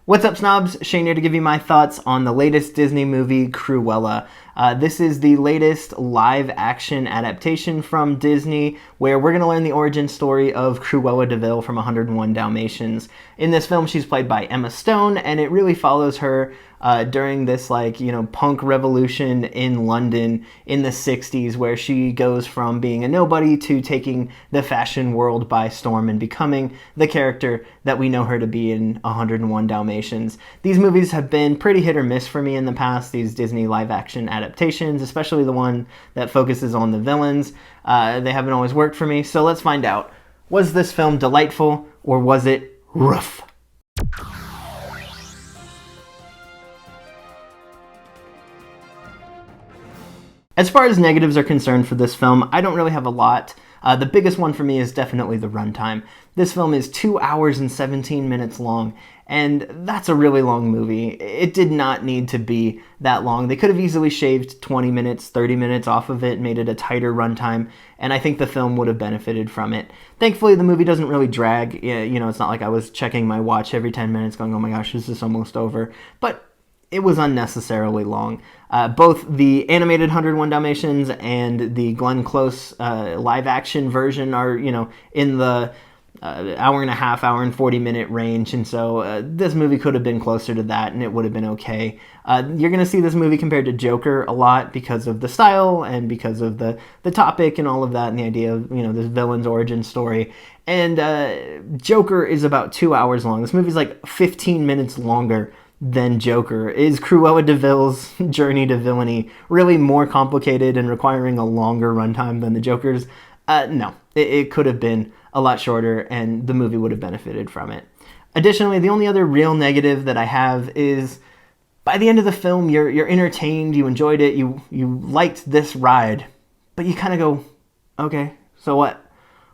What's up, snobs? Shane here to give you my thoughts on the latest Disney movie, Cruella. This is the latest live-action adaptation from Disney, where we're going to learn the origin story of Cruella de Vil from 101 Dalmatians. In this film, she's played by Emma Stone, and it really follows her during this, punk revolution in London in the 60s, where she goes from being a nobody to taking the fashion world by storm and becoming the character that we know her to be in 101 Dalmatians. These movies have been pretty hit or miss for me in the past, these Disney live-action adaptations, especially the one that focuses on the villains. They haven't always worked for me, so let's find out. Was this film delightful, or was it rough? As far as negatives are concerned for this film, I don't really have a lot. The biggest one for me is definitely the runtime. This film is 2 hours and 17 minutes long, and that's a really long movie. It did not need to be that long. They could have easily shaved 20 minutes, 30 minutes off of it, made it a tighter runtime, and I think the film would have benefited from it. Thankfully, the movie doesn't really drag. It's not like I was checking my watch every 10 minutes going, oh my gosh, this is almost over. But it was unnecessarily long. Both the animated 101 Dalmatians and the Glenn Close live-action version are, in the hour and a half, hour and 40-minute range, and so this movie could have been closer to that, and it would have been okay. You're going to see this movie compared to Joker a lot because of the style and because of the topic and all of that, and the idea of, this villain's origin story. And Joker is about 2 hours long. This movie's like 15 minutes longer than Joker. Is Cruella de Vil's journey to villainy really more complicated and requiring a longer runtime than the Joker's? No. It could have been a lot shorter, and the movie would have benefited from it. Additionally, the only other real negative that I have is by the end of the film, you're entertained, you enjoyed it, you liked this ride, but you kind of go, okay, so what?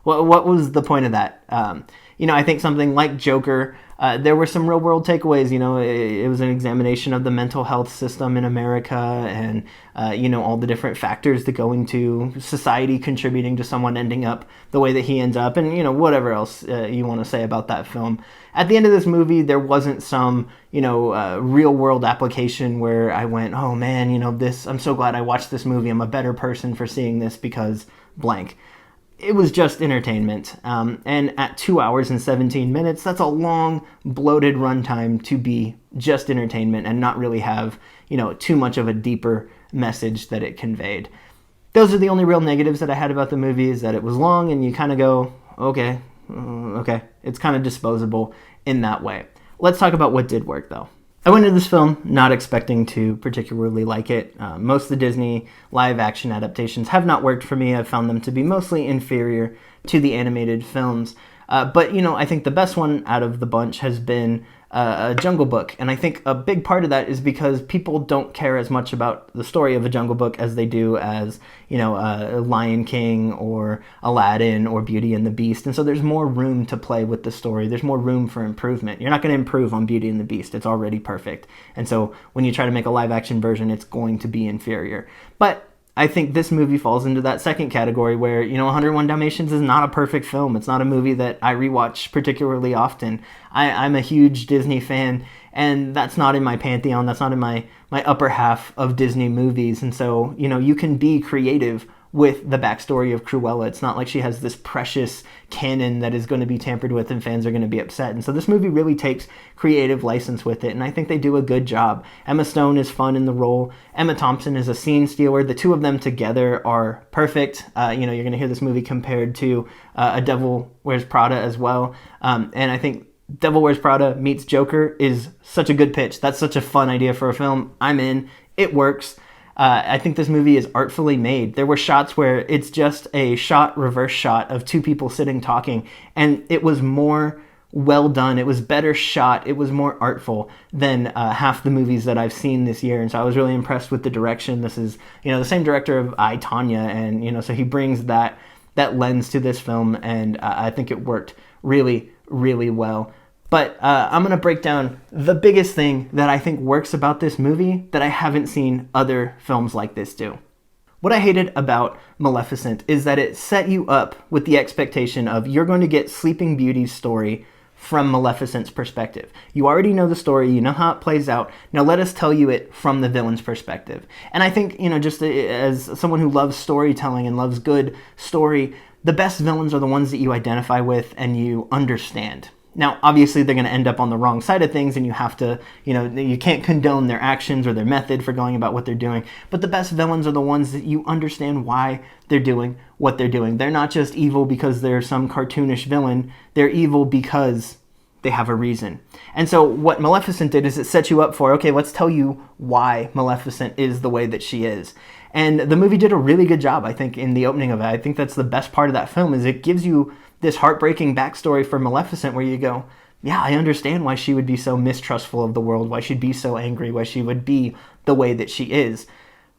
What was the point of that? I think something like Joker, there were some real-world takeaways. It was an examination of the mental health system in America and, all the different factors that go into society contributing to someone ending up the way that he ends up and, whatever else you want to say about that film. At the end of this movie, there wasn't some, real-world application where I went, oh, man, I'm so glad I watched this movie. I'm a better person for seeing this because blank. It was just entertainment, and at 2 hours and 17 minutes, that's a long, bloated runtime to be just entertainment and not really have, too much of a deeper message that it conveyed. Those are the only real negatives that I had about the movie, is that it was long, and you kind of go, okay, it's kind of disposable in that way. Let's talk about what did work, though. I went into this film not expecting to particularly like it. Most of the Disney live-action adaptations have not worked for me. I've found them to be mostly inferior to the animated films. But I think the best one out of the bunch has been a Jungle Book. And I think a big part of that is because people don't care as much about the story of a Jungle Book as they do as, Lion King or Aladdin or Beauty and the Beast. And so there's more room to play with the story. There's more room for improvement. You're not going to improve on Beauty and the Beast. It's already perfect. And so when you try to make a live-action version, it's going to be inferior. But I think this movie falls into that second category where, 101 Dalmatians is not a perfect film. It's not a movie that I rewatch particularly often. I'm a huge Disney fan, and that's not in my pantheon. That's not in my upper half of Disney movies. And so, you can be creative with the backstory of Cruella. It's not like she has this precious canon that is going to be tampered with and fans are going to be upset. And so this movie really takes creative license with it, and I think they do a good job. Emma Stone is fun in the role. Emma Thompson is a scene stealer. The two of them together are perfect. You're going to hear this movie compared to A Devil Wears Prada as well. And I think Devil Wears Prada meets Joker is such a good pitch. That's such a fun idea for a film. I'm in. It works. I think this movie is artfully made. There were shots where it's just a reverse shot of two people sitting talking, and it was more well done. It was better shot. It was more artful than half the movies that I've seen this year, and so I was really impressed with the direction. This is, the same director of I, Tonya, and, so he brings that lens to this film, and I think it worked really, really well. But I'm going to break down the biggest thing that I think works about this movie that I haven't seen other films like this do. What I hated about Maleficent is that it set you up with the expectation of you're going to get Sleeping Beauty's story from Maleficent's perspective. You already know the story, you know how it plays out. Now let us tell you it from the villain's perspective. And I think, just as someone who loves storytelling and loves good story, the best villains are the ones that you identify with and you understand. Now, obviously, they're going to end up on the wrong side of things, and you have to, you can't condone their actions or their method for going about what they're doing. But the best villains are the ones that you understand why they're doing what they're doing. They're not just evil because they're some cartoonish villain. They're evil because they have a reason. And so what Maleficent did is it set you up for, okay, let's tell you why Maleficent is the way that she is. And the movie did a really good job, I think, in the opening of it. I think that's the best part of that film, is it gives you this heartbreaking backstory for Maleficent where you go, yeah, I understand why she would be so mistrustful of the world, why she'd be so angry, why she would be the way that she is.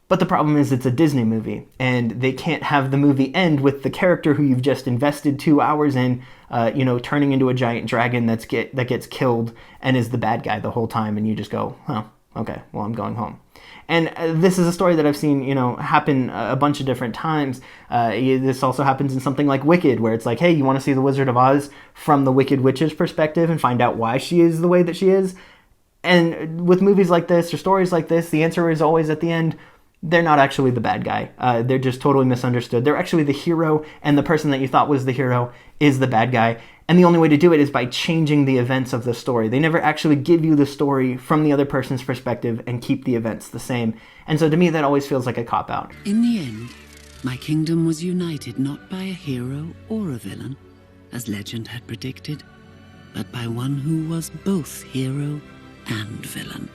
But the problem is it's a Disney movie, and they can't have the movie end with the character who you've just invested 2 hours in, turning into a giant dragon that gets killed and is the bad guy the whole time, and you just go, oh, okay, well, I'm going home. And this is a story that I've seen, happen a bunch of different times. This also happens in something like Wicked, where it's like, hey, you want to see the Wizard of Oz from the Wicked Witch's perspective and find out why she is the way that she is? And with movies like this or stories like this, the answer is always at the end, they're not actually the bad guy. They're just totally misunderstood. They're actually the hero, and the person that you thought was the hero is the bad guy. And the only way to do it is by changing the events of the story. They never actually give you the story from the other person's perspective and keep the events the same. And so to me, that always feels like a cop-out. In the end, my kingdom was united not by a hero or a villain, as legend had predicted, but by one who was both hero and villain.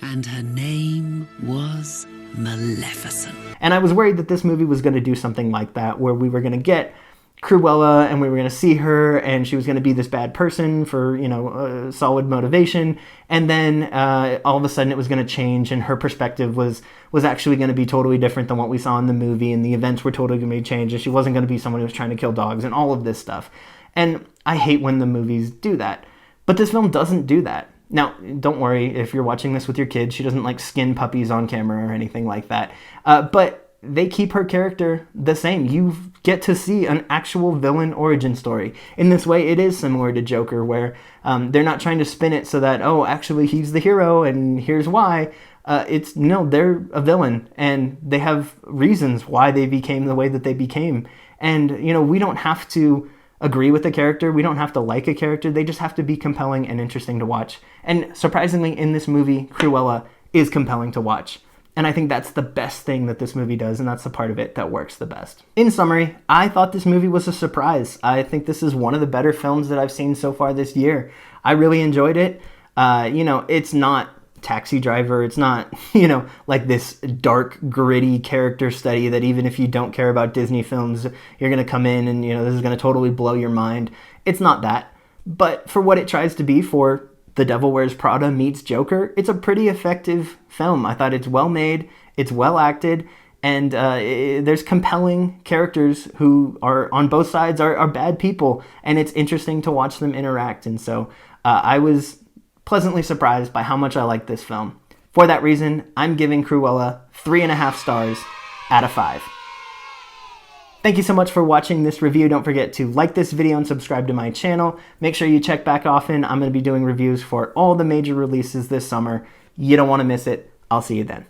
And her name was Maleficent. And I was worried that this movie was going to do something like that, where we were going to get Cruella and we were going to see her and she was going to be this bad person for, solid motivation. And then all of a sudden it was going to change, and her perspective was actually going to be totally different than what we saw in the movie, and the events were totally going to be changed, and she wasn't going to be someone who was trying to kill dogs and all of this stuff. And I hate when the movies do that. But this film doesn't do that. Now, don't worry if you're watching this with your kids. She doesn't skin puppies on camera or anything like that. But they keep her character the same. You get to see an actual villain origin story. In this way, it is similar to Joker, where they're not trying to spin it so that, oh, actually he's the hero and here's why. They're a villain, and they have reasons why they became the way that they became. And, we don't have to agree with the character. We don't have to like a character. They just have to be compelling and interesting to watch. And surprisingly, in this movie, Cruella is compelling to watch. And I think that's the best thing that this movie does, and that's the part of it that works the best. In summary, I thought this movie was a surprise. I think this is one of the better films that I've seen so far this year. I really enjoyed it. It's not Taxi Driver. It's not, this dark, gritty character study that even if you don't care about Disney films, you're going to come in and, this is going to totally blow your mind. It's not that. But for what it tries to be, for The Devil Wears Prada meets Joker, it's a pretty effective film. I thought it's well made, it's well acted, and there's compelling characters who are on both sides are bad people, and it's interesting to watch them interact. And so I was pleasantly surprised by how much I like this film. For that reason, I'm giving Cruella 3.5 stars out of 5. Thank you so much for watching this review. Don't forget to like this video and subscribe to my channel. Make sure you check back often. I'm going to be doing reviews for all the major releases this summer. You don't want to miss it. I'll see you then.